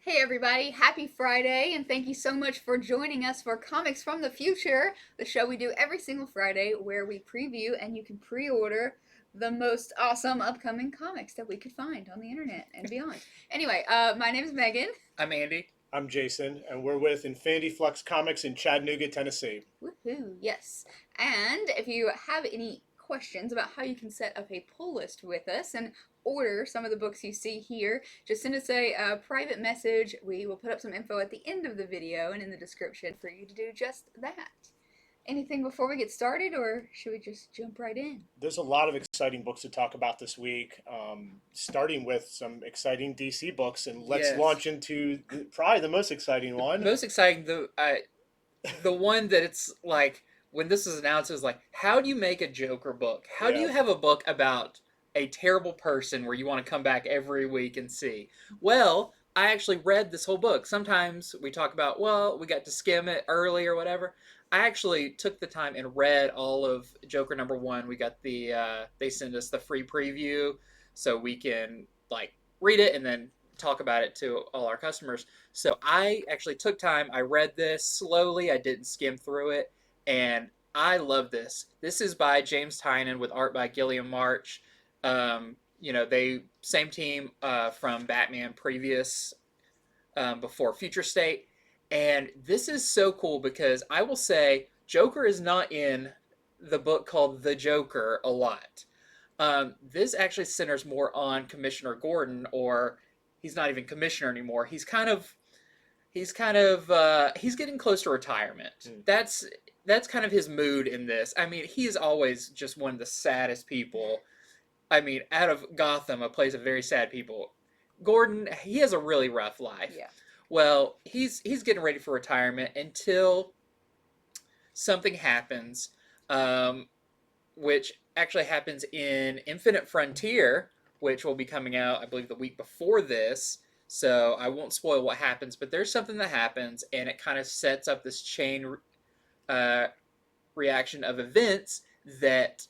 Hey everybody, happy Friday, and thank you so much for joining us for Comics from the Future, the show we do every single Friday where we preview and you can pre order the most awesome upcoming comics that we could find on the internet and beyond. Anyway, my name is Megan. I'm Andy. I'm Jason, and we're with Infinity Flux Comics in Chattanooga, Tennessee. Woohoo, yes. And if you have any questions about how you can set up a pull list with us and order some of the books you see here, just send us a private message. We will put up some info at the end of the video and in the description for you to do just that. Anything before we get started, or should we just jump right in? There's a lot of exciting books to talk about this week, starting with some exciting DC books, and let's Yes. launch into probably the most exciting one. Most exciting, the one that it's like when this was announced, it was like, how do you make a Joker book? How do you Yeah. have a book about a terrible person where you want to come back every week and see? Well, I actually read this whole book. Sometimes we talk about, well, we got to skim it early or whatever. I actually took the time and read all of Joker #1. We got they send us the free preview so we can like read it and then talk about it to all our customers. So I actually took time. I read this slowly. I didn't skim through it, and I love this. This is by James Tynion with art by Gilliam March. They same team from Batman previous before Future State, and this is so cool because I will say Joker is not in the book called The Joker a lot. This actually centers more on Commissioner Gordon, or he's not even commissioner anymore. He's getting close to retirement. That's kind of his mood in this. I mean, he is always just one of the saddest people. I mean, out of Gotham, a place of very sad people. Gordon, he has a really rough life. Yeah. Well, he's getting ready for retirement until something happens, which actually happens in Infinite Frontier, which will be coming out, I believe, the week before this. So I won't spoil what happens, but there's something that happens, and it kind of sets up this chain uh, reaction of events that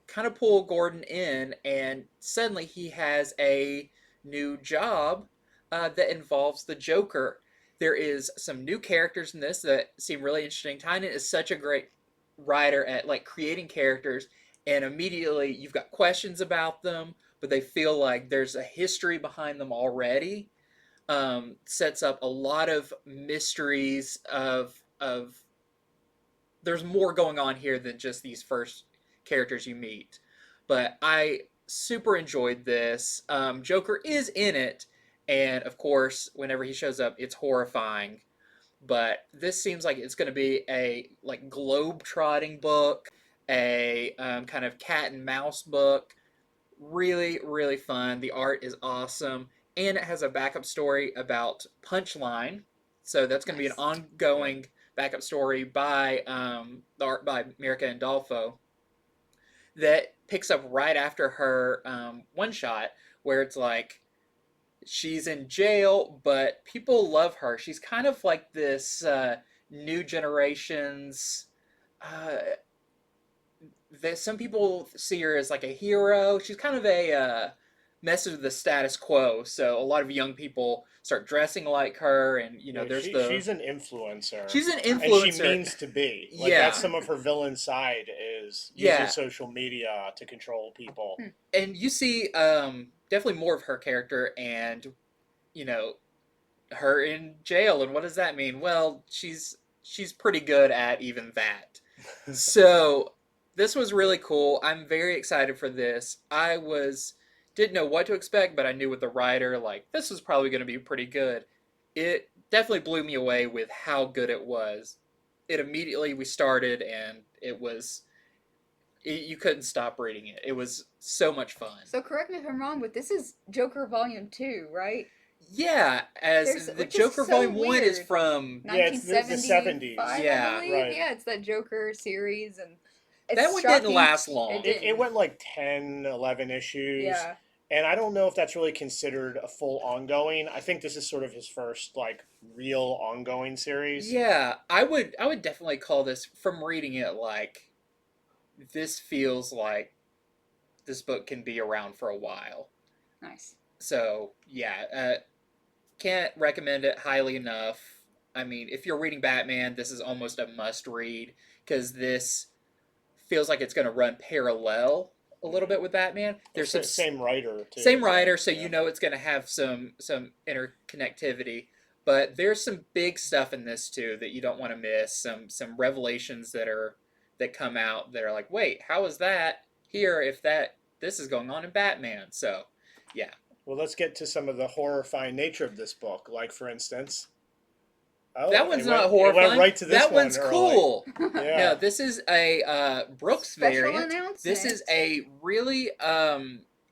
kind of pull Gordon in, and suddenly he has a new job that involves the Joker. There is some new characters in this that seem really interesting. Tynan is such a great writer at like creating characters, and immediately you've got questions about them, but they feel like there's a history behind them already. Sets up a lot of mysteries of there's more going on here than just these first characters you meet. But I super enjoyed this. Joker is in it, and of course, whenever he shows up, it's horrifying. But this seems like it's going to be a like globe trotting book, a kind of cat and mouse book. Really, really fun. The art is awesome, and it has a backup story about Punchline. So that's going to be an ongoing backup story by the art by Mirka Andolfo that picks up right after her one shot, where it's like she's in jail, but people love her. She's kind of like this new generation's. Uh, some people see her as like a hero. She's kind of a messes with the status quo. So a lot of young people start dressing like her, and She's an influencer. She's an And influencer. she means to be. Like, Yeah. that's some of her villain side is using Yeah. social media to control people. And you see definitely more of her character, and her in jail. And what does that mean? Well, she's pretty good at even that. So this was really cool. I'm very excited for this. Didn't know what to expect, but I knew with the writer, like, this was probably going to be pretty good. It definitely blew me away with how good it was. It immediately we started, and you couldn't stop reading it. It was so much fun. So correct me if I'm wrong, but this is Joker Volume 2, right? Yeah, the which is Joker so Volume 1 is weird. from... Yeah, it's the 1975, Yeah, I believe. right. Yeah, it's that Joker series, and it's That one shocking. didn't last long. It It didn't. went like 10, 11 issues. Yeah. And I don't know if that's really considered a full ongoing. I think this is sort of his first like real ongoing series. Yeah, I would definitely call this, from reading it, like, this feels like this book can be around for a while. Nice. So, yeah, can't recommend it highly enough. I mean, if you're reading Batman, this is almost a must read because this feels like it's going to run parallel a little bit with Batman. There's some Same writer too. same writer, so yeah. you know it's going to have some interconnectivity. But there's some big stuff in this too that you don't want to miss. Some revelations that come out that are like, wait, how is that here if this is going on in Batman? So, yeah. Well, let's get to some of the horrifying nature of this book. Like, for instance, That one's not It horrifying. went right to this that one one's early. cool. Yeah. No, this is a Brooks Special variant. announcement. This is a really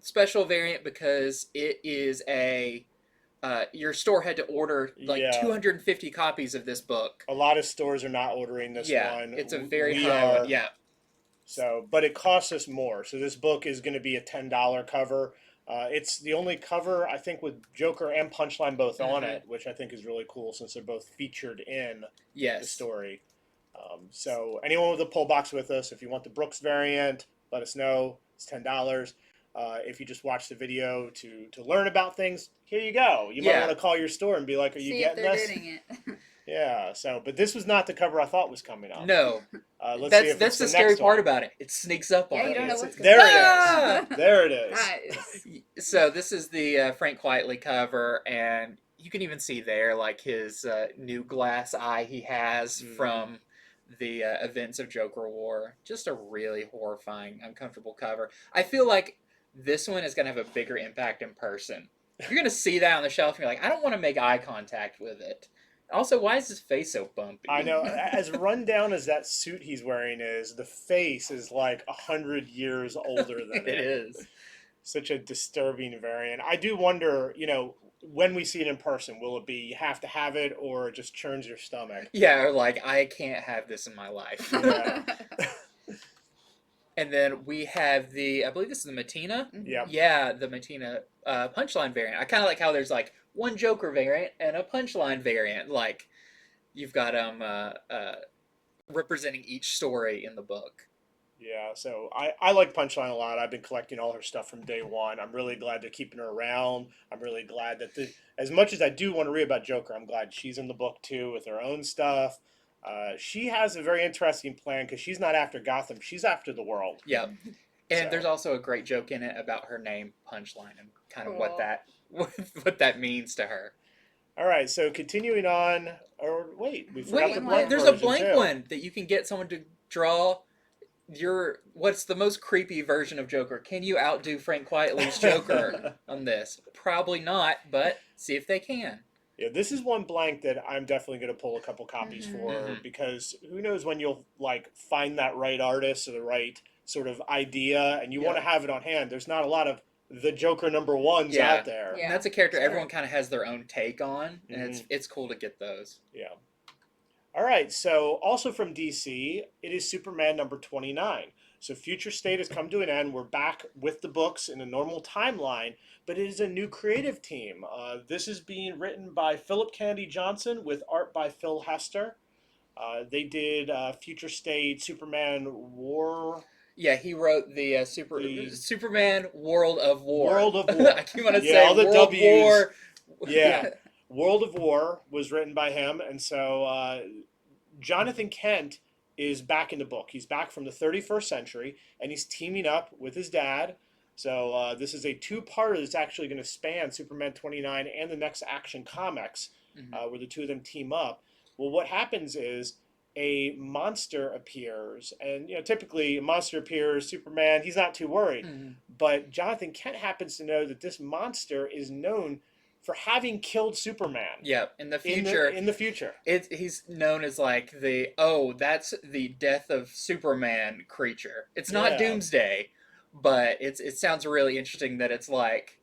special variant because it is a your store had to order like Yeah. 250 copies of this book. A lot of stores are not ordering this one. It's a very We high are. one. Yeah. So, but it costs us more. So this book is going to be a $10 cover. It's the only cover I think with Joker and Punchline both on it, which I think is really cool since they're both featured in the story. So anyone with a pull box with us, if you want the Brooks variant, let us know. It's $10. If you just watch the video to learn about things, here you go. You might want to call your store and be like, "Are you getting this?" See if they're getting it. Yeah. So, but this was not the cover I thought was coming up. No. Let's see if that's it's the the scary next part one. about it. It sneaks up on Yeah, you you. don't know what's There going it is. There it is. Nice. So this is the Frank Quitely cover, and you can even see there like his new glass eye he has from the events of Joker War. Just a really horrifying, uncomfortable cover. I feel like this one is going to have a bigger impact in person. You're going to see that on the shelf, and you're like, I don't want to make eye contact with it. Also, why is his face so bumpy? I know. As run down as that suit he's wearing is, the face is like 100 years older than it. It is. Such a disturbing variant. I do wonder, when we see it in person, will it be you have to have it or it just churns your stomach? Yeah, or like, I can't have this in my life. Yeah. And then we have I believe this is the Matina? Yep. Yeah, the Matina Punchline variant. I kind of like how there's like one Joker variant and a Punchline variant. Like, you've got representing each story in the book. Yeah, so I like Punchline a lot. I've been collecting all her stuff from day one. I'm really glad they're keeping her around. I'm really glad that as much as I do want to read about Joker, I'm glad she's in the book too with her own stuff. She has a very interesting plan because she's not after Gotham. She's after the world. Yeah. And So. there's also a great joke in it about her name, Punchline, and kind of Cool. what that means to her. All right, so continuing on, or wait, we forgot the blank There's a version, blank too. one that you can get someone to draw what's the most creepy version of Joker. Can you outdo Frank Quitely's Joker on this? Probably not, but see if they can. Yeah, this is one blank that I'm definitely going to pull a couple copies for because who knows when you'll like find that right artist or the right sort of idea, and you want to have it on hand. There's not a lot of the Joker #1s out there. Yeah. And that's a character everyone kind of has their own take on, and it's cool to get those. Yeah. All right, so also from DC, it is Superman #29. So Future State has come to an end. We're back with the books in a normal timeline, but it is a new creative team. This is being written by Philip Kennedy Johnson with art by Phil Hester. They did Future State, Superman War. Yeah, he wrote the Superman World of War. World of War. I keep want to say all the World W's. War. Yeah. World of War was written by him, and so Jonathan Kent is back in the book. He's back from the 31st century, and he's teaming up with his dad. So this is a two-parter that's actually going to span Superman 29 and the next Action Comics, where the two of them team up. Well, what happens is a monster appears, and typically a monster appears, Superman, he's not too worried. But Jonathan Kent happens to know that this monster is known for having killed Superman. Yeah, in the future. In the future. He's known as like that's the death of Superman creature. It's not Doomsday, but it sounds really interesting that it's like,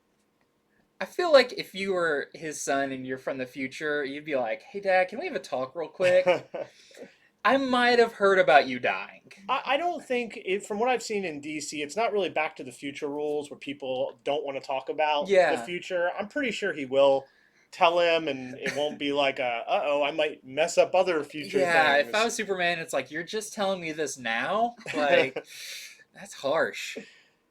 I feel like if you were his son and you're from the future, you'd be like, hey Dad, can we have a talk real quick? I might have heard about you dying. I don't think, from what I've seen in DC, it's not really Back to the Future rules where people don't want to talk about the future. I'm pretty sure he will tell him, and it won't be like I might mess up other future things. Yeah, if I was Superman, it's like, you're just telling me this now? Like, that's harsh.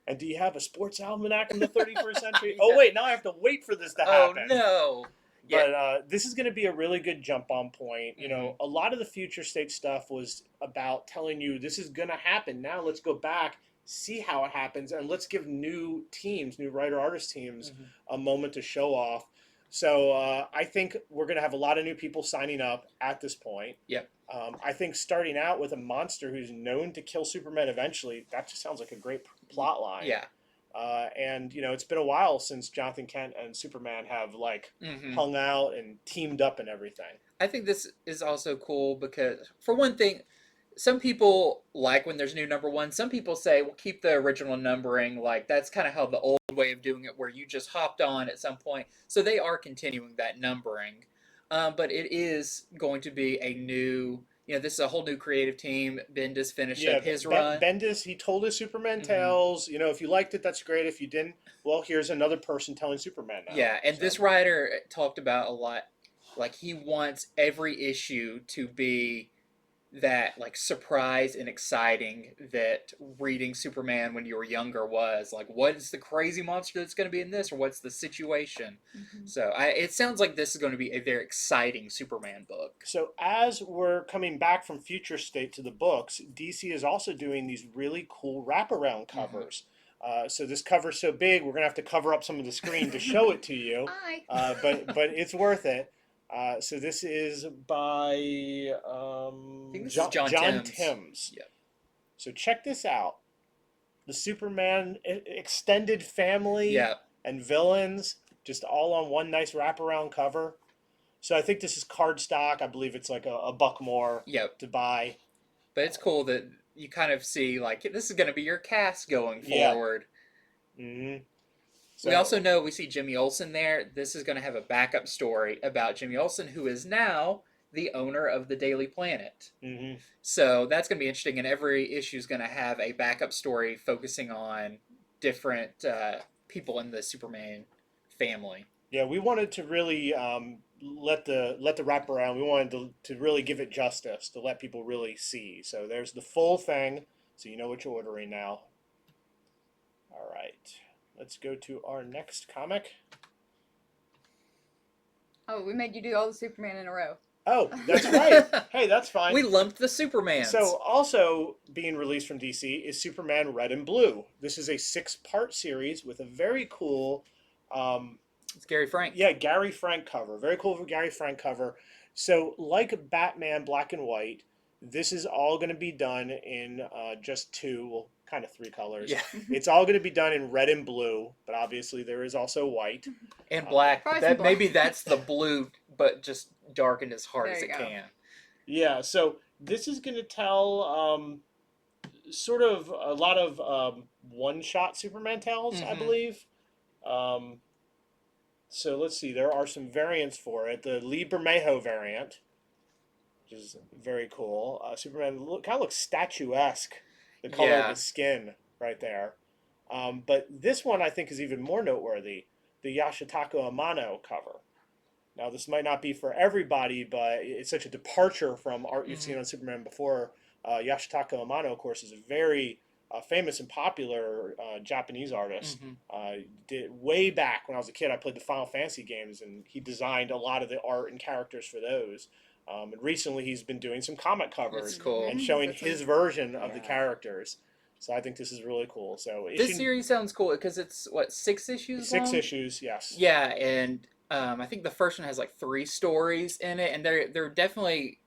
And do you have a sports almanac from the 31st century? Oh, wait, now I have to wait for this to happen. Oh, no. Yeah. But this is going to be a really good jump on point. You know, Mhm. a lot of the future state stuff was about telling you this is going to happen. Now let's go back, see how it happens, and let's give new teams, new writer artist teams, Mhm. a moment to show off. So I think we're going to have a lot of new people signing up at this point. Yep. I think starting out with a monster who's known to kill Superman eventually, that just sounds like a great plot line. Yeah. And you know, it's been a while since Jonathan Kent and Superman have like Mhm. hung out and teamed up and everything. I think this is also cool because, for one thing, some people like when there's new number one. Some people say, well, keep the original numbering. Like, that's kind of how the old way of doing it, where you just hopped on at some point. So they are continuing that numbering. But it is going to be a new, this is a whole new creative team. Bendis finished Yeah, up his run. Bendis, he told his Superman Mhm. tales. You know, if you liked it, that's great. If you didn't, well, here's another person telling Superman now. Yeah, and So, this writer talked about a lot, like he wants every issue to be that like surprise and exciting that reading Superman when you were younger was. Like, what is the crazy monster that's going to be in this, or what's the situation? Mhm. So it sounds like this is going to be a very exciting Superman book. so as we're coming back from Future State to the books, DC is also doing these really cool wraparound covers. So this cover's so big, we're gonna have to cover up some of the screen to show it to you. Hi. But it's worth it. So this is by I think this is John John Timms. Timms. Yep. So check this out: the Superman extended family Yeah. and villains, just all on one nice wraparound cover. So I think this is cardstock. I believe it's like a buck more Yep. to buy. But it's cool that you kind of see like this is going to be your cast going Yeah. forward. Mm-hmm. We also know we see Jimmy Olsen there. This is going to have a backup story about Jimmy Olsen, who is now the owner of the Daily Planet. Mm-hmm. So that's going to be interesting, and every issue is going to have a backup story focusing on different people in the Superman family. Yeah, we wanted to really let the wraparound. We wanted to really give it justice, to let people really see. So there's the full thing, so you know what you're ordering now. All right, let's go to our next comic. Oh, we made you do all the Superman in a row. Oh, that's right. Hey, that's fine. We lumped the Supermans. So also being released from DC is Superman Red and Blue. This is a 6-part series with a very cool it's Gary Frank. yeah, Gary Frank cover. Very cool for Gary Frank cover. So, like Batman Black and White, this is all going to be done in just two, well, kind of three colors. Yeah. It's all going to be done in red and blue, but obviously there is also white. And black. Probably some That black. maybe that's the blue, but just darkened as hard There as you it go. can. Yeah, so this is going to tell sort of a lot of one-shot Superman tales, I Mhm. believe. So let's see, there are some variants for it. The Lee Bermejo variant, which is very cool. Superman kind of looks statuesque, the color of Yeah. his skin right there. But this one I think is even more noteworthy, the Yashitaka Amano cover. Now this might not be for everybody, but it's such a departure from art you've seen on Superman before. Yashitaka Amano, of course, is a very famous and popular Japanese artist. Did way back when I was a kid, I played the Final Fantasy games, and he designed a lot of the art and characters for those. And recently, he's been doing some comic That's covers cool. and showing That's his a- version of the yeah. characters. So I think this is really cool. So This series sounds cool because it's what 6 issues 6 long? issues, yes. Yeah, and I think the first one has like 3 stories in it, and they're definitely,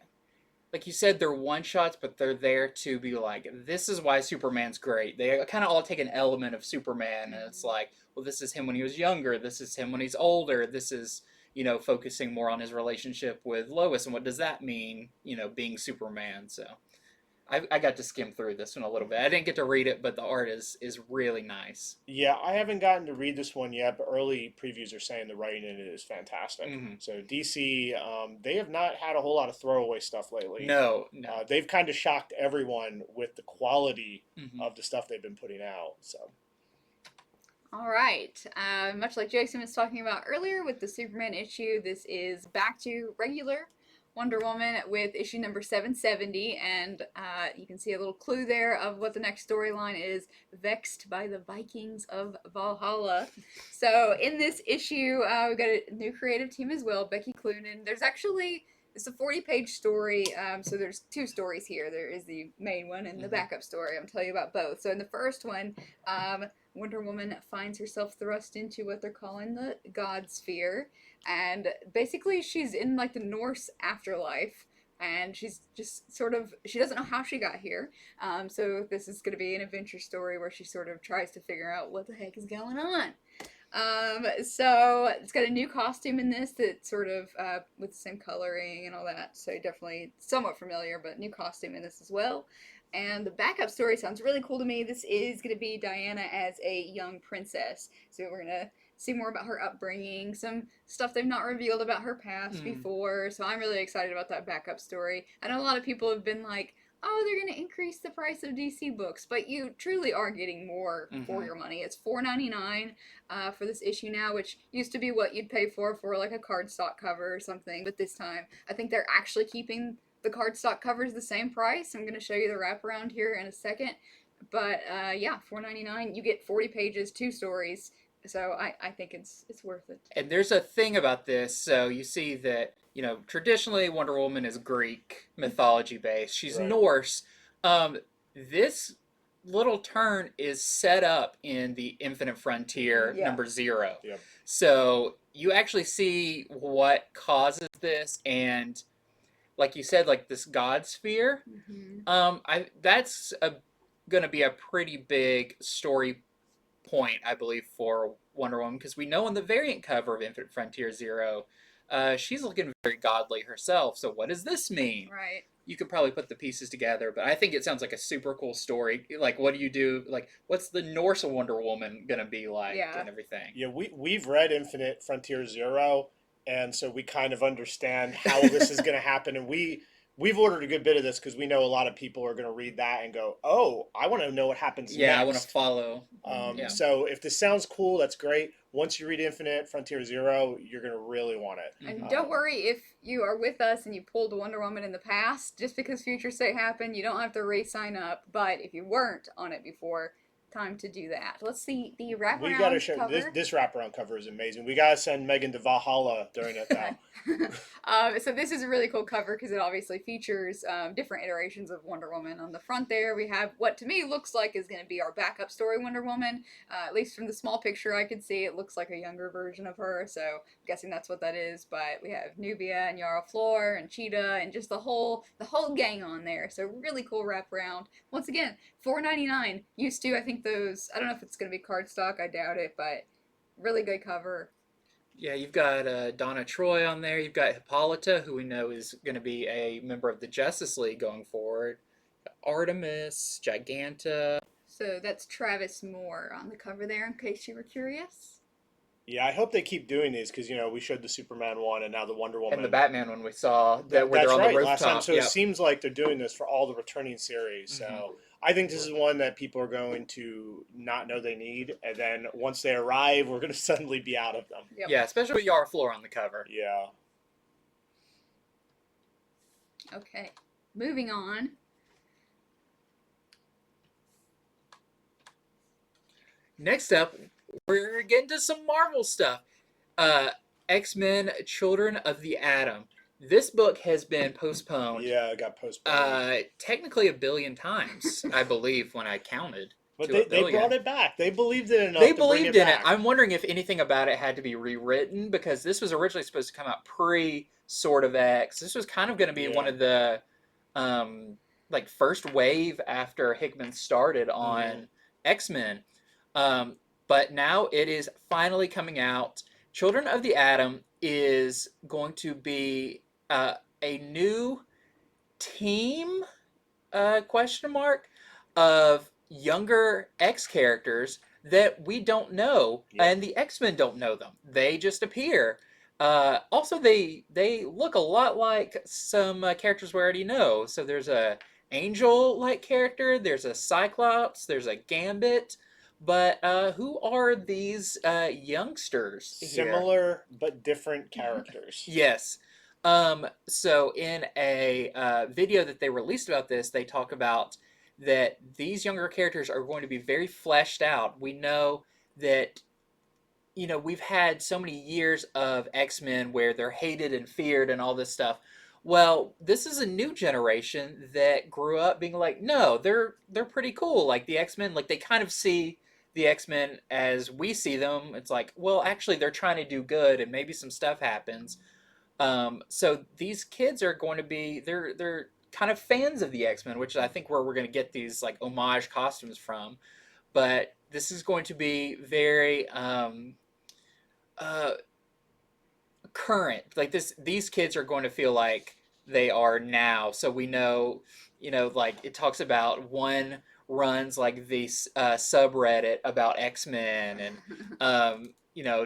like you said, they're one shots, but they're there to be like, this is why Superman's great. They kind of all take an element of Superman, and it's like, well, this is him when he was younger, this is him when he's older, this is, focusing more on his relationship with Lois, and what does that mean, being Superman. So I got to skim through this one a little bit. I didn't get to read it, but the art is really nice. Yeah, I haven't gotten to read this one yet, but early previews are saying the writing in it is fantastic. Mhm. So DC, they have not had a whole lot of throwaway stuff lately. No. They've kind of shocked everyone with the quality Mhm. of the stuff they've been putting out. So All right. Much like Jason was talking about earlier with the Superman issue, this is back to regular Wonder Woman with issue number 770, and you can see a little clue there of what the next storyline is: Vexed by the Vikings of Valhalla. So in this issue, we've got a new creative team as well, Becky Cloonan. It's a 40-page story, so there's two stories here. There is the main one and the backup story. I'm going to tell you about both. So in the first one, Wonder Woman finds herself thrust into what they're calling the God Sphere, and basically she's in like the Norse afterlife, and she's just she doesn't know how she got here. So this is going to be an adventure story where she sort of tries to figure out what the heck is going on. So it's got a new costume in this that's sort of with the same coloring and all that. So definitely somewhat familiar, but new costume in this as well. And the backup story sounds really cool to me. This is going to be Diana as a young princess. So we're going to see more about her upbringing, some stuff they've not revealed about her past before. So I'm really excited about that backup story. I know a lot of people have been like, oh, they're going to increase the price of DC books, but you truly are getting more for your money. It's $4.99 for this issue now, which used to be what you'd pay for like a cardstock cover or something, but this time I think they're actually keeping the cardstock covers the same price. I'm going to show you the wraparound here in a second, but yeah, $4.99. You get 40 pages, 2 stories, so I think it's worth it. And there's a thing about this. So you see that, traditionally Wonder Woman is Greek mythology based. She's Right. Norse. This little turn is set up in the Infinite Frontier number 0. Yep. So you actually see what causes this, and like you said, like this God Sphere. That's going to be a pretty big story point, I believe, for Wonder Woman, because we know on the variant cover of Infinite Frontier 0, she's looking very godly herself. So what does this mean? Right. You could probably put the pieces together, but I think it sounds like a super cool story. Like, what do you do? Like, what's the Norse Wonder Woman gonna be like, and everything? Yeah, we've read Infinite Frontier 0, and so we kind of understand how this is going to happen, and we've ordered a good bit of this because we know a lot of people are going to read that and go, oh, I want to know what happens next. I want to follow. So if this sounds cool, that's great. Once you read Infinite Frontier 0, you're going to really want it. And don't worry if you are with us and you pulled a Wonder Woman in the past. Just because Future State happened, you don't have to re-sign up. But if you weren't on it before, time to do that. Let's see the wraparound We got to show cover. this wraparound cover is amazing. We got to send Megan to Valhalla during it now. So this is a really cool cover because it obviously features different iterations of Wonder Woman. On the front there, we have what to me looks like is going to be our backup story Wonder Woman. At least from the small picture I could see, it looks like a younger version of her. So I'm guessing that's what that is. But we have Nubia and Yara Flor and Cheetah and just the whole gang on there. So really cool wraparound. Once again, $4.99. Used to, I think those, I don't know if it's going to be cardstock, I doubt it, but really good cover. Yeah, you've got Donna Troy on there. You've got Hippolyta, who we know is going to be a member of the Justice League going forward. Artemis, Giganta. So that's Travis Moore on the cover there, in case you were curious. Yeah, I hope they keep doing these because, we showed the Superman one and now the Wonder Woman. And the Batman one we saw, where That's they're on right, the rooftop. last time. So it seems like they're doing this for all the returning series. So I think this is one that people are going to not know they need. And then once they arrive, we're going to suddenly be out of them. Yep. Yeah, especially with Yara Flor on the cover. Yeah. Okay, moving on. Next up, we're getting to some Marvel stuff. X-Men Children of the Atom. This book has been postponed. Yeah, it got postponed. Technically 1 billion times, I believe, when I counted. But they brought it back. They believed in it enough They to bring believed it in back. it. I'm wondering if anything about it had to be rewritten, because this was originally supposed to come out pre-Sword of X. This was kind of going to be one of the first wave after Hickman started on X-Men. But now it is finally coming out. Children of the Atom is going to be a new team, question mark, of younger X characters that we don't know, and the X-Men don't know them. They just appear. Also, they look a lot like some characters we already know. So there's a Angel-like character, there's a Cyclops, there's a Gambit. But who are these youngsters here? Similar but different characters. Yes. So in a video that they released about this, they talk about that these younger characters are going to be very fleshed out. We know that, we've had so many years of X-Men where they're hated and feared and all this stuff. Well, this is a new generation that grew up being like, no, they're pretty cool. Like the X-Men, like they kind of see the X-Men as we see them. It's like, well, actually they're trying to do good and maybe some stuff happens. So these kids are going to be they're kind of fans of the X-Men, which I think where we're going to get these like homage costumes from. But this is going to be very uh, current. Like these kids are going to feel like they are now. So we know, like it talks about one runs like the subreddit about X-Men and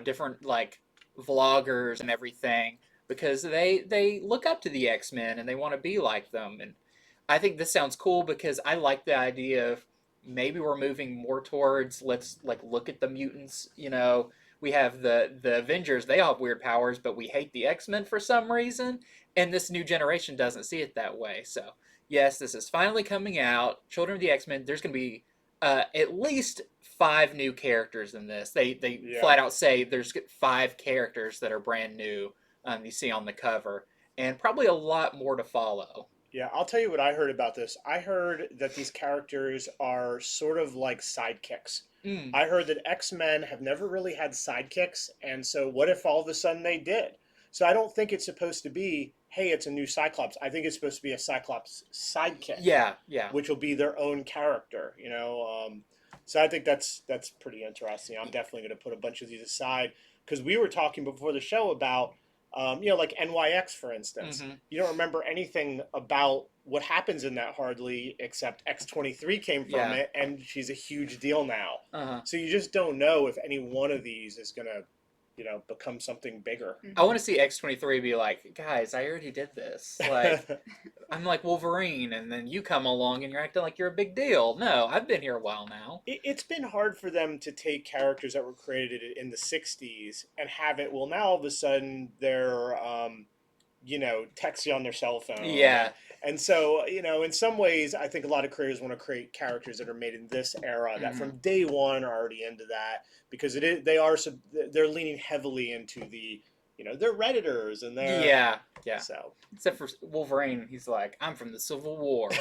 different like vloggers and everything because they look up to the X-Men and they want to be like them. And I think this sounds cool because I like the idea of maybe we're moving more towards let's like look at the mutants, we have the Avengers, they all have weird powers, but we hate the X-Men for some reason, and this new generation doesn't see it that way. So, yes, this is finally coming out. Children of the X-Men, there's going to be at least 5 new characters in this. They Yeah. flat out say there's 5 characters that are brand new, you see on the cover, and probably a lot more to follow. Yeah, I'll tell you what I heard about this. I heard that these characters are sort of like sidekicks. Mm. I heard that X-Men have never really had sidekicks, and so what if all of a sudden they did? So I don't think it's supposed to be, hey, it's a new Cyclops. I think it's supposed to be a Cyclops sidekick. Yeah, yeah. Which will be their own character, So I think that's pretty interesting. I'm definitely going to put a bunch of these aside because we were talking before the show about like NYX, for instance. Mm-hmm. You don't remember anything about what happens in that hardly, except X-23 came from it, and she's a huge deal now. Uh-huh. So you just don't know if any one of these is going to, become something bigger. I want to see X-23 be like, guys, I already did this. Like, I'm like Wolverine, and then you come along and you're acting like you're a big deal. No, I've been here a while now. It's been hard for them to take characters that were created in the 60s and have it, well, now all of a sudden they're, texting on their cell phone. Yeah. And so, in some ways, I think a lot of creators want to create characters that are made in this era that from day one are already into that because they're leaning heavily into the, they're Redditors and they're... Yeah. So. Except for Wolverine, he's like, I'm from the Civil War.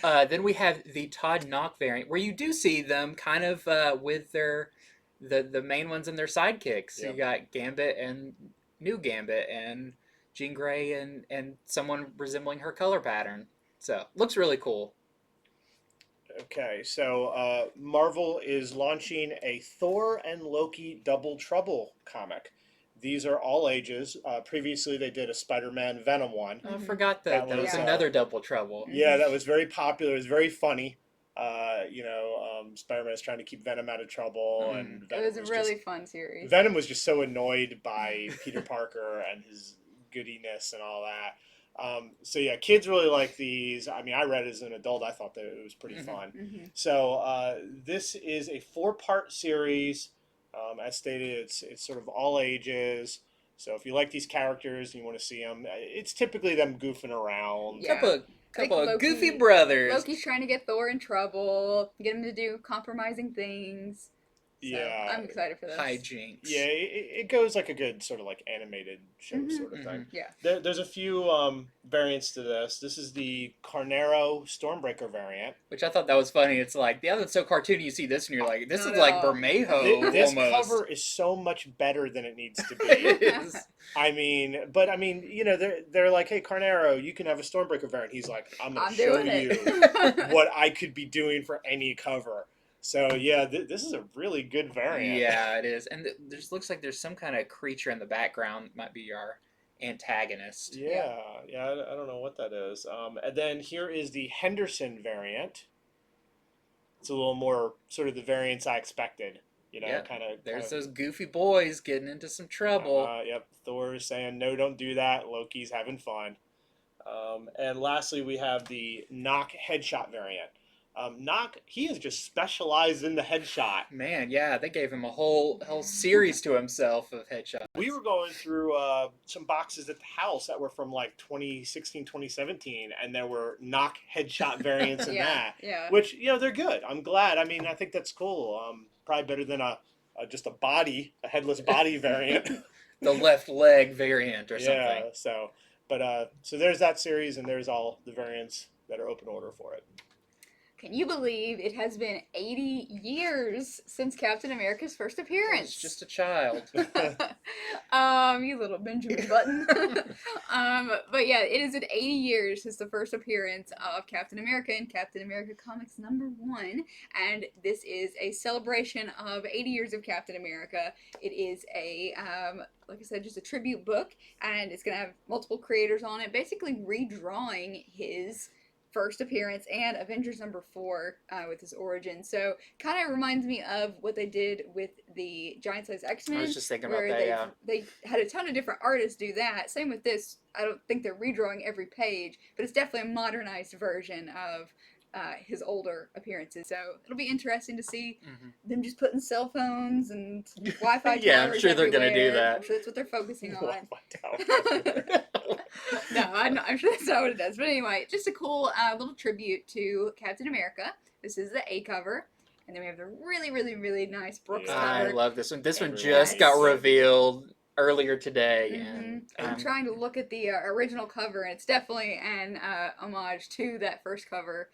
Then we have the Todd Knock variant, where you do see them kind of with the main ones and their sidekicks. Yeah. You got Gambit and New Gambit and Jean Grey and someone resembling her color pattern. So, looks really cool. Okay, so Marvel is launching a Thor and Loki Double Trouble comic. These are all ages. Previously, they did a Spider-Man Venom one. I forgot that was another Double Trouble. Yeah, that was very popular. It was very funny. Spider-Man is trying to keep Venom out of trouble, and Venom it was a really fun series. Venom was just so annoyed by Peter Parker and his goodiness and all that. So yeah, kids really like these. I mean, I read it as an adult. I thought that it was pretty fun. Mm-hmm. So this is a 4-part series. As stated, it's sort of all ages. So if you like these characters and you want to see them, it's typically them goofing around. Yeah. Couple of goofy brothers. Loki's trying to get Thor in trouble, get him to do compromising things. So Yeah, I'm excited for this. Hijinks. Yeah, it goes like a good sort of like animated show sort of thing. Yeah. There's a few variants to this. This is the Carnero Stormbreaker variant. Which I thought that was funny. It's like, the other one's so cartoony, you see this and you're like, this is like Bermejo This almost. cover is so much better than it needs to be. It is. They're like, hey, Carnero, you can have a Stormbreaker variant. He's like, I'm going to show doing you it. what I could be doing for any cover. So, yeah, this is a really good variant. Yeah, it is. And there's looks like there's some kind of creature in the background that might be our antagonist. Yeah, I don't know what that is. And then here is the Henderson variant. It's a little more sort of the variants I expected. There's those goofy boys getting into some trouble. Yep, Thor is saying, no, don't do that. Loki's having fun. And lastly, we have the Knock Headshot variant. Knock, he is just specialized in the headshot. Man, yeah, they gave him a whole series to himself of headshots. We were going through some boxes at the house that were from like 2016, 2017, and there were Knock headshot variants in that. Yeah. Which, they're good. I'm glad. I mean, I think that's cool. Probably better than just a headless body variant. The left leg variant or something. Yeah, so there's that series, and there's all the variants that are open order for it. Can you believe it has been 80 years since Captain America's first appearance? He's just a child. You little Benjamin Button. But yeah, it is at 80 years since the first appearance of Captain America in Captain America Comics #1, and this is a celebration of 80 years of Captain America. It is a like I said, just a tribute book, and it's gonna have multiple creators on it, basically redrawing his first appearance and Avengers #4 with his origin. So kind of reminds me of what they did with the Giant Size X-Men. I was just thinking where about that, yeah. They had a ton of different artists do that. Same with this. I don't think they're redrawing every page, but it's definitely a modernized version of his older appearances. So it'll be interesting to see them just putting cell phones and Wi-Fi towers Yeah, I'm sure they're going to do everywhere. that. I'm sure that's what they're focusing on. No, I'm sure that's not what it does. But anyway, just a cool little tribute to Captain America. This is the A cover. And then we have the really, really, really nice Brooks I cover. love this one. This one Everyone just got hates it. revealed earlier today. Mm-hmm. And I'm trying to look at the original cover, and it's definitely an homage to that first cover.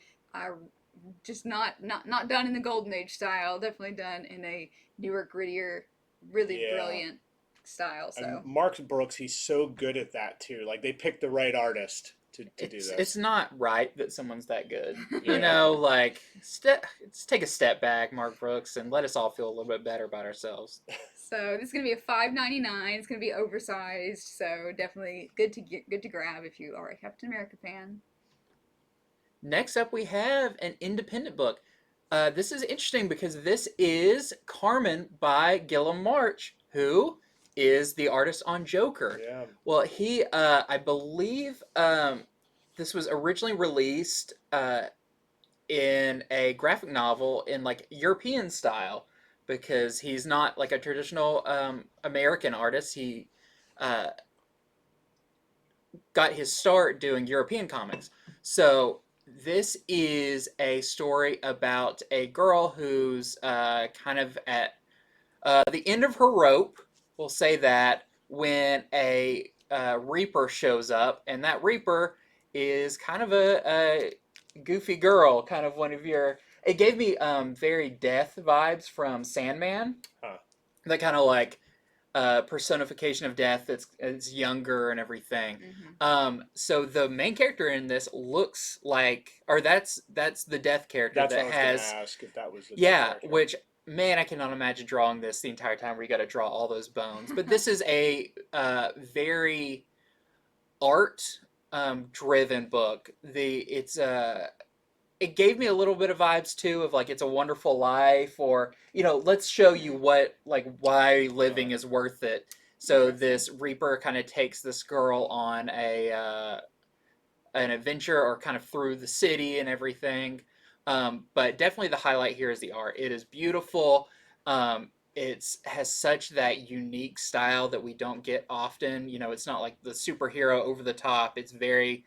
Just not done in the Golden Age style. Definitely done in a newer, grittier, really brilliant style. So and Mark Brooks, he's so good at that too. Like they picked the right artist to do this. It's not right that someone's that good. Yeah. You know, like, let's take a step back, Mark Brooks, and let us all feel a little bit better about ourselves. So this is gonna be a $5.99. It's gonna be oversized. So definitely good to grab if you are a Captain America fan. Next up, we have an independent book. This is interesting because this is Carmen by Gilliam March, who is the artist on Joker. Yeah. Well, he, I believe, this was originally released in a graphic novel in like European style, because he's not like a traditional American artist. He got his start doing European comics. So this is a story about a girl who's kind of at the end of her rope, we'll say that, when a Reaper shows up, and that Reaper is kind of a goofy girl, kind of one of your... It gave me very Death vibes from Sandman. Huh. That kind of like personification of death that's younger and everything. Mm-hmm. So the main character in this looks like, or that's the Death character That's that what I was has... gonna ask if that was the Yeah, character. which, man, I cannot imagine drawing this the entire time where you got to draw all those bones. But this is a very art driven book. It gave me a little bit of vibes too of like It's a Wonderful Life, or let's show you why living is worth it. So this Reaper kind of takes this girl on an adventure, or kind of through the city and everything. But definitely the highlight here is the art. It is beautiful. It has such that unique style that we don't get often. It's not like the superhero over the top. It's very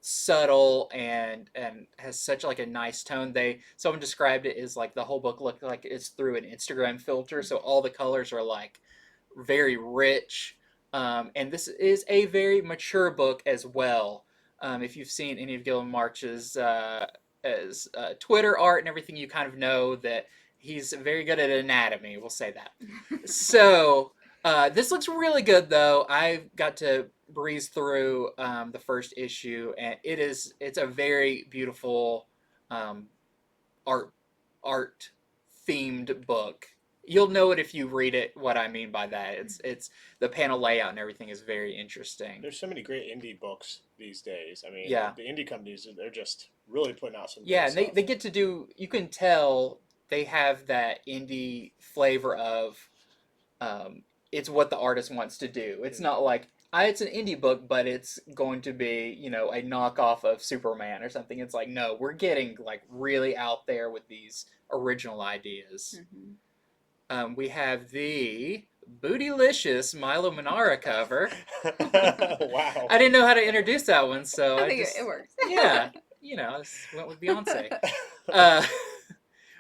subtle and has such like a nice tone. Someone described it as like the whole book looked like it's through an Instagram filter, so all the colors are like very rich. And this is a very mature book as well. If you've seen any of Gilliam March's Twitter art and everything, you kind of know that he's very good at anatomy, we'll say that. So this looks really good, though. I got to breeze through the first issue, and it's a very beautiful art themed book. You'll know it if you read it, what I mean by that. It's the panel layout and everything is very interesting. There's so many great indie books these days. I mean, Yeah. the indie companies, they're just really putting out some Yeah, good and stuff. they get to do, you can tell they have that indie flavor of it's what the artist wants to do. It's not like, it's an indie book, but it's going to be, a knockoff of Superman or something. It's like, no, we're getting like really out there with these original ideas. We have the Bootylicious Milo Manara cover. Wow. I didn't know how to introduce that one, so I I think just it works. yeah, I just went with Beyonce.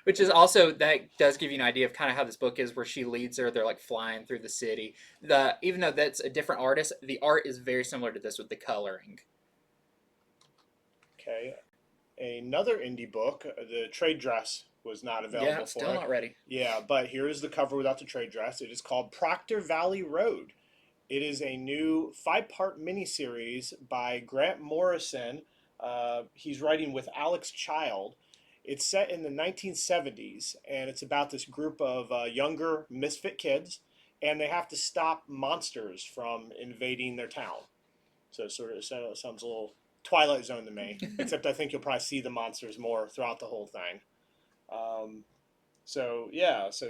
Which is also, that does give you an idea of kind of how this book is, where she leads her. They're like flying through the city. Even though that's a different artist, the art is very similar to this with the coloring. Okay. Another indie book, the trade dress was not available Yeah, for still it. not ready. Yeah, but here is the cover without the trade dress. It is called Proctor Valley Road. It is a new 5-part miniseries by Grant Morrison. He's writing with Alex Child. It's set in the 1970s, and it's about this group of younger misfit kids, and they have to stop monsters from invading their town. So it sort of sounds a little Twilight Zone to me, except I think you'll probably see the monsters more throughout the whole thing. So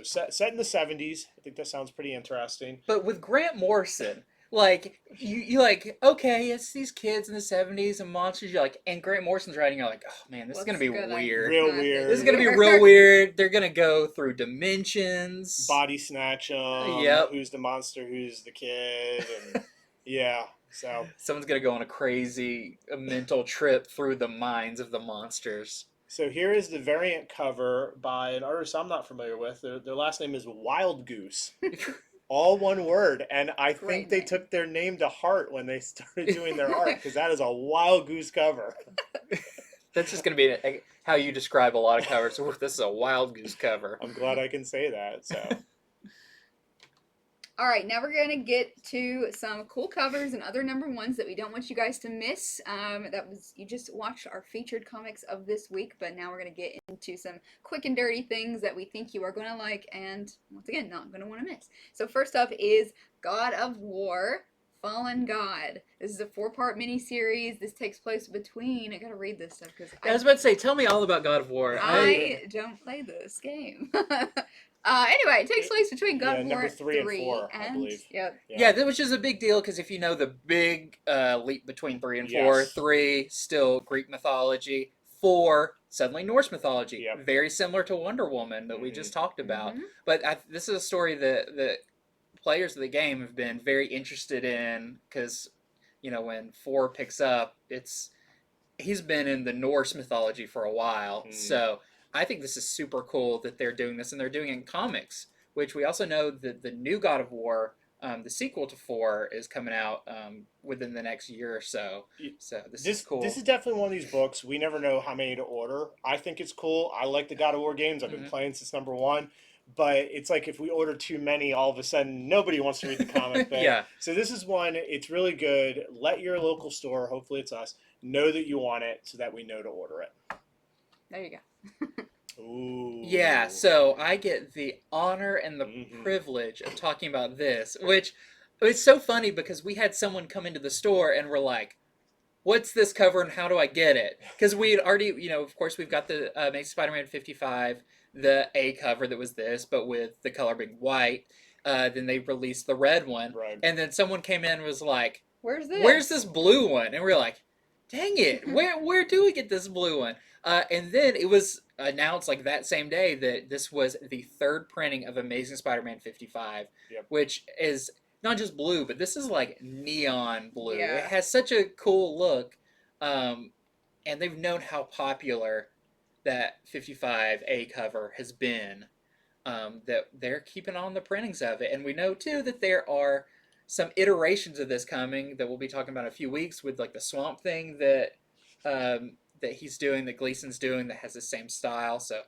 set in the 70s. I think that sounds pretty interesting. But with Grant Morrison, like you like, okay, it's these kids in the 70s and monsters. You're like, and Grant Morrison's writing. You're like, oh man, this is gonna be weird. Real weird. This is gonna be real weird. They're gonna go through dimensions. Body snatch 'em. Yep. Who's the monster? Who's the kid? And yeah. So someone's gonna go on a crazy mental trip through the minds of the monsters. So here is the variant cover by an artist I'm not familiar with. Their last name is Wild Goose. All one word. And I think they took their name to heart when they started doing their art, because that is a Wild Goose cover. That's just going to be how you describe a lot of covers. Ooh, this is a Wild Goose cover. I'm glad I can say that. So. All right, now we're going to get to some cool covers and other number ones that we don't want you guys to miss. You just watched our featured comics of this week, but now we're going to get into some quick and dirty things that we think you are going to like and, once again, not going to want to miss. So first up is God of War, Fallen God. This is a 4-part miniseries. This takes place between... I gotta read this stuff because I was about to say, tell me all about God of War. I don't play this game. Anyway, it takes place between God of War number 3 and 4, and I believe. Yep. Yeah, which is a big deal, because if you know the big leap between 3 and 4, Yes. 3 still Greek mythology, 4 suddenly Norse mythology. Yep. Very similar to Wonder Woman that we just talked about. Mhm. But this is a story that players of the game have been very interested in, because when 4 picks up, he's been in the Norse mythology for a while. So I think this is super cool that they're doing this, and they're doing it in comics, which we also know that the new God of War, the sequel to 4, is coming out within the next year or so. So this is cool. This is definitely one of these books. We never know how many to order. I think it's cool. I like the God of War games. I've been playing since number 1. But it's like if we order too many, all of a sudden nobody wants to read the comic thing. Yeah. So this is one. It's really good. Let your local store, hopefully it's us, know that you want it so that we know to order it. There you go. Ooh. Yeah, so I get the honor and the privilege of talking about this, which it's so funny because we had someone come into the store and we're like, what's this cover and how do I get it? Because we had already, of course, we've got the Amazing Spider-Man 55, the A cover that was this, but with the color being white. Then they released the red one. Right. And then someone came in and was like, Where's this? Where's this blue one? And we're like, dang it, where do we get this blue one? And then it was announced like that same day that this was the 3rd printing of Amazing Spider-Man 55, which is not just blue, but this is like neon blue. Yeah. It has such a cool look. And they've known how popular that 55A cover has been, that they're keeping on the printings of it. And we know, too, that there are some iterations of this coming that we'll be talking about in a few weeks, with like the Swamp Thing that he's doing, that Gleason's doing, that has the same style. So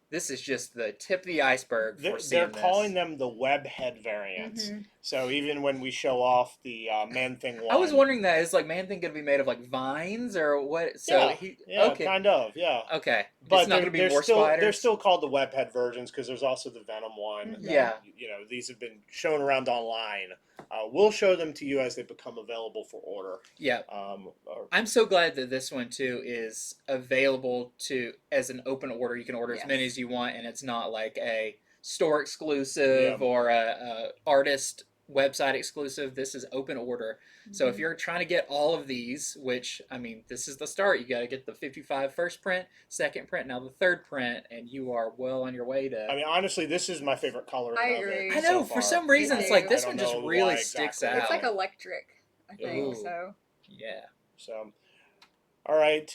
this is just the tip of the iceberg for seeing They're this. calling them the web head variants. So even when we show off the Man-Thing one... I was wondering that, is like Man-Thing going to be made of like vines or what? So okay. Kind of, yeah. Okay. But it's not going to be more still, spiders? They're still called the web head versions, because there's also the Venom one. Yeah. These have been shown around online. We'll show them to you as they become available for order. Yeah. I'm so glad that this one, too, is available as an open order. You can order as many as you want, and it's not like a store exclusive or a artist website exclusive. This is open order. So if Mhm. you're trying to get all of these, which, I mean, this is the start. You got to get the 55 first print, second print, now the third print, and you are well on your way to... I mean, honestly, this is my favorite I coloring of agree. it I so know, for far. some Me reason, it's too. like I this don't one just know really why sticks exactly. It's like out. electric, I think. Ooh. So Yeah. So, all right.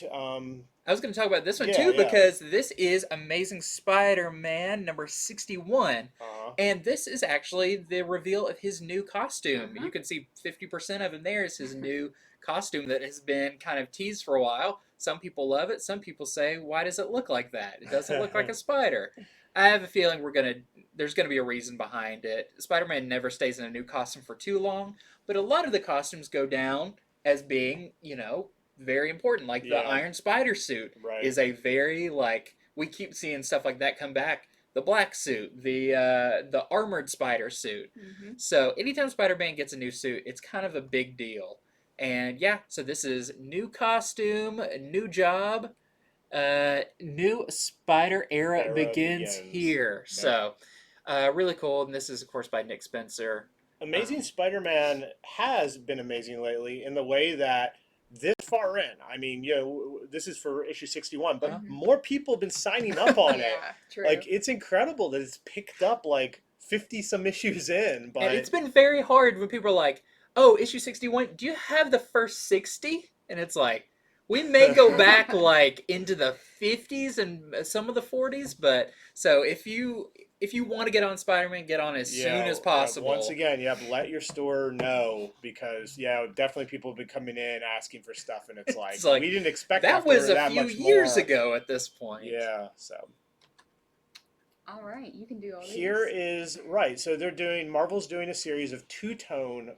I was going to talk about this one Yeah, too yeah. because this is Amazing Spider-Man number 61. Uh-huh. And this is actually the reveal of his new costume. Uh-huh. You can see 50% of him there is his new costume that has been kind of teased for a while. Some people love it. Some people say, why does it look like that? It doesn't look like a spider. I have a feeling there's gonna be a reason behind it. Spider-Man never stays in a new costume for too long, but a lot of the costumes go down as being, very important. Like the Yeah. Iron Spider suit Right. is a very, like, we keep seeing stuff like that come back. The black suit, the armored spider suit. mhm. So anytime Spider-Man gets a new suit, it's kind of a big deal. And yeah, so this is new costume, new job, new Spider era begins here. Yep. So really cool. And this is of course by Nick Spencer. Amazing Spider-Man has been amazing lately in the way that this far in, I mean, this is for issue 61, but Uh-huh. more people have been signing up on it. Yeah, true. Like, it's incredible that it's picked up like 50 some issues in. But And it's been very hard when people are like, "Oh, issue 61, do you have the first 60?" And it's like, we may go back like into the 50s and some of the 40s, but so if you want to get on Spider-Man, get on as soon as possible. Once again, let your store know because definitely people have been coming in asking for stuff, and it's like, we didn't expect that was a that few much years more. ago at this point. Yeah, so All right, you can do all here these. is so Marvel's doing a series of two-tone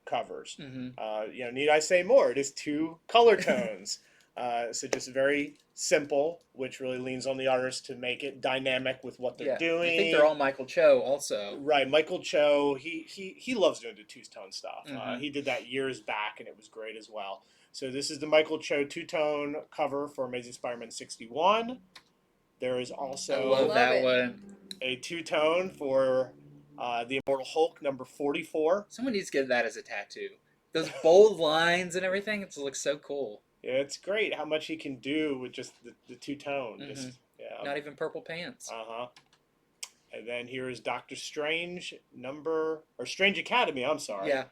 covers. Mm-hmm. Need I say more? It is two color tones. So just very simple, which really leans on the artist to make it dynamic with what they're doing. I think they're all Michael Cho also. Right, Michael Cho. He loves doing the two-tone stuff. Mm-hmm. He did that years back, and it was great as well. So this is the Michael Cho two-tone cover for Amazing Spider-Man 61. There is also I love that one. a two-tone for the Immortal Hulk number 44. Someone needs to get that as a tattoo. Those bold lines and everything, it looks so cool. Yeah, it's great how much he can do with just the two-tone. Mm-hmm. Just not even purple pants. And then here is Doctor Strange Strange Academy. I'm sorry. Yeah.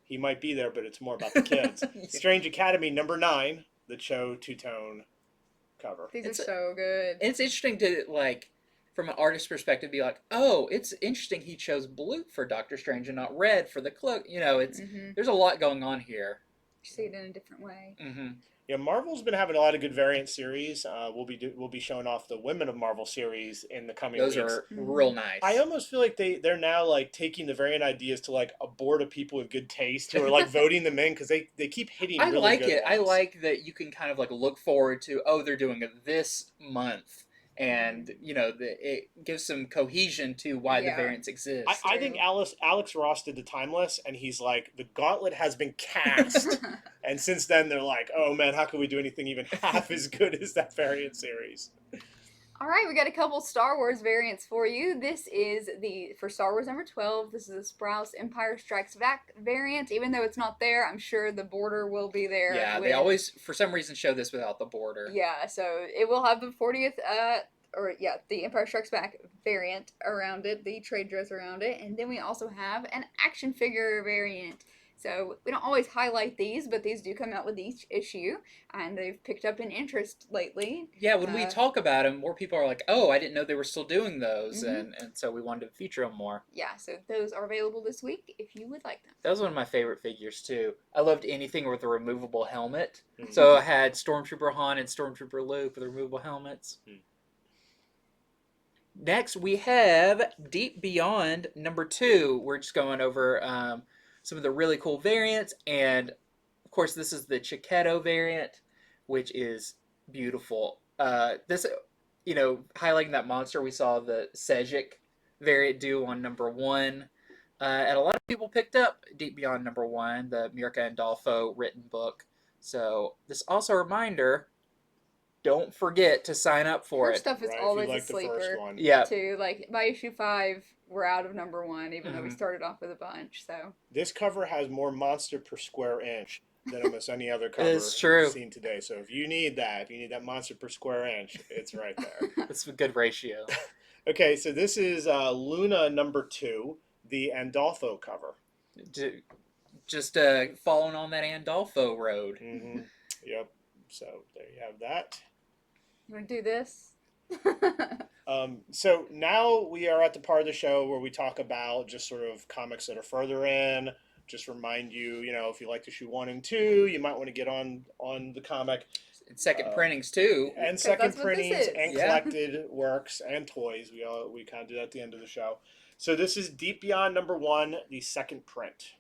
He might be there, but it's more about the kids. Yeah. Strange Academy number 9, the Cho two-tone cover. These are so good. It's interesting to, like, from an artist's perspective, be like, oh, it's interesting he chose blue for Doctor Strange and not red for the cloak. There's a lot going on here. You see it in a different way. Mm-hmm. Yeah, Marvel's been having a lot of good variant series. We'll be showing off the Women of Marvel series in the coming weeks. Those are real nice. I almost feel like they're now like taking the variant ideas to like a board of people with good taste who are like voting them in because they keep hitting. I really like good it. ones. I like that you can kind of like look forward to. Oh, they're doing it this month, and it gives some cohesion to why the variants exist. I think Alex Ross did the Timeless, and he's like, the gauntlet has been cast. And since then, they're like, oh man, how can we do anything even half as good as that variant series? All right, we got a couple Star Wars variants for you. This is for Star Wars number 12. This is the Sprouse Empire Strikes Back variant. Even though it's not there, I'm sure the border will be there. Yeah, they always, for some reason, show this without the border. Yeah, so it will have the 40th, the Empire Strikes Back variant around it, the trade dress around it, and then we also have an action figure variant. So we don't always highlight these, but these do come out with each issue, and they've picked up an interest lately. Yeah, when we talk about them, more people are like, oh, I didn't know they were still doing those, and so we wanted to feature them more. Yeah, so those are available this week if you would like them. That was one of my favorite figures, too. I loved anything with a removable helmet. Mm-hmm. So I had Stormtrooper Han and Stormtrooper Luke with removable helmets. Mm-hmm. Next, we have Deep Beyond number 2. We're just going over some of the really cool variants, and of course this is the Chiquetto variant, which is beautiful. This, highlighting that monster, we saw the Sejic variant do on number 1, and a lot of people picked up Deep Beyond number 1, the Mirka and Dolfo written book. So this also a reminder, don't forget to sign up for Her it. stuff is Right, if always you like a the first sleeper. one. Yeah. Too, like by issue 5, we're out of number 1, even though we Mhm. started off with a bunch. So This cover has more monster per square inch than almost any other cover It's true. seen today. So if you need that monster per square inch, it's right there. It's a good ratio. Okay, so this is Luna number 2, the Andolfo cover. Just following on that Andolfo road. Mm-hmm. Yep. So there you have that. you want to do this? So now we are at the part of the show where we talk about just sort of comics that are further in. Just remind you, if you like issue 1 and 2, you might want to get on the comic. And second printings too. And 'Cause second that's what this printings is. and Yeah. collected works and toys. We kind of do that at the end of the show. So this is Deep Beyond number 1, the second print.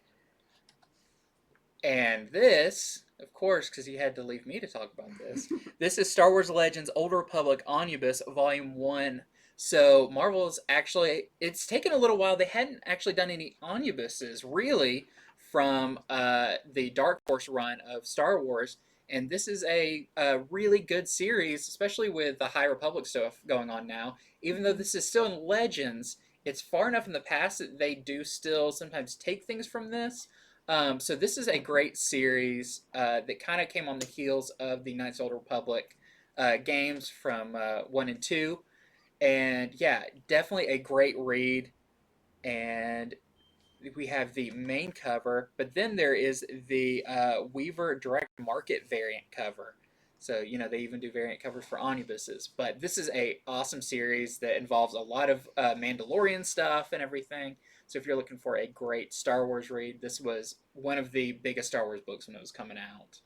And this, of course, because you had to leave me to talk about this, this is Star Wars Legends Old Republic Omnibus Volume 1. So Marvel's actually, it's taken a little while. They hadn't actually done any omnibuses, really, from the Dark Horse run of Star Wars. And this is a really good series, especially with the High Republic stuff going on now. Even though this is still in Legends, it's far enough in the past that they do still sometimes take things from this. So this is a great series that kind of came on the heels of the Knights of the Old Republic games from 1 and 2. And yeah, definitely a great read. And we have the main cover, but then there is the Weaver Direct Market variant cover. So, they even do variant covers for omnibuses. But this is a awesome series that involves a lot of Mandalorian stuff and everything. So if you're looking for a great Star Wars read, this was one of the biggest Star Wars books when it was coming out.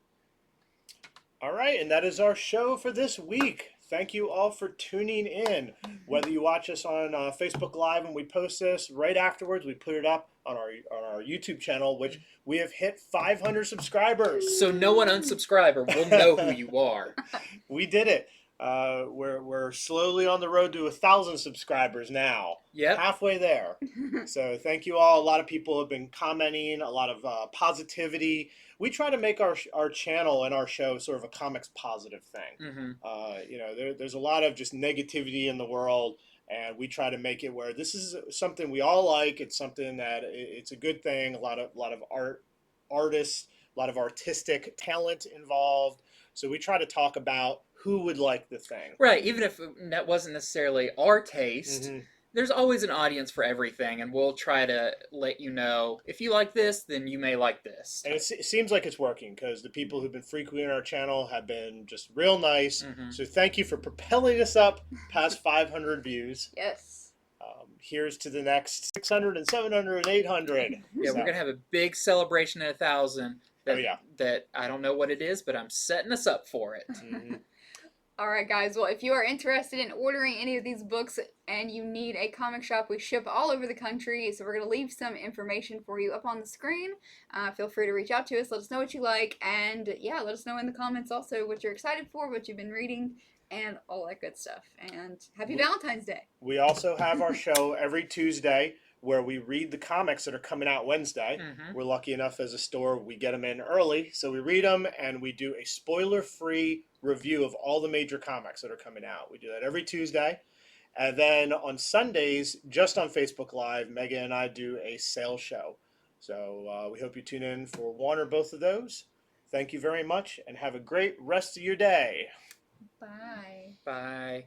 All right, and that is our show for this week. Thank you all for tuning in. Whether you watch us on Facebook Live and we post this right afterwards, we put it up on our YouTube channel, which we have hit 500 subscribers. So no one unsubscribe or we'll know who you are. We did it. We're slowly on the road to 1,000 subscribers now. Yep. Halfway there. So thank you all. A lot of people have been commenting, a lot of positivity. We try to make our channel and our show sort of a comics positive thing. Mm-hmm. There's a lot of just negativity in the world, and we try to make it where this is something we all like. It's something that it's a good thing. A lot of artists, a lot of artistic talent involved. So we try to talk about who would like the thing. Right, even if that wasn't necessarily our taste, Mm-hmm. there's always an audience for everything, and we'll try to let you know, if you like this, then you may like this. And it seems like it's working because the people who've been frequenting our channel have been just real nice. Mm-hmm. So thank you for propelling us up past 500 views. Yes. Here's to the next 600 and 700 and 800. Yeah, we're going to have a big celebration at 1,000. That I don't know what it is, but I'm setting us up for it. Mm-hmm. All right, guys. Well, if you are interested in ordering any of these books and you need a comic shop, we ship all over the country. So we're going to leave some information for you up on the screen. Feel free to reach out to us. Let us know what you like. And yeah, let us know in the comments also what you're excited for, what you've been reading, and all that good stuff. And happy Valentine's Day. We also have our show every Tuesday where we read the comics that are coming out Wednesday. Mm-hmm. We're lucky enough as a store, we get them in early. So we read them and we do a spoiler-free review of all the major comics that are coming out. We do that every Tuesday. And then on Sundays, just on Facebook Live, Megan and I do a sale show. So we hope you tune in for one or both of those. Thank you very much and have a great rest of your day. Bye. Bye.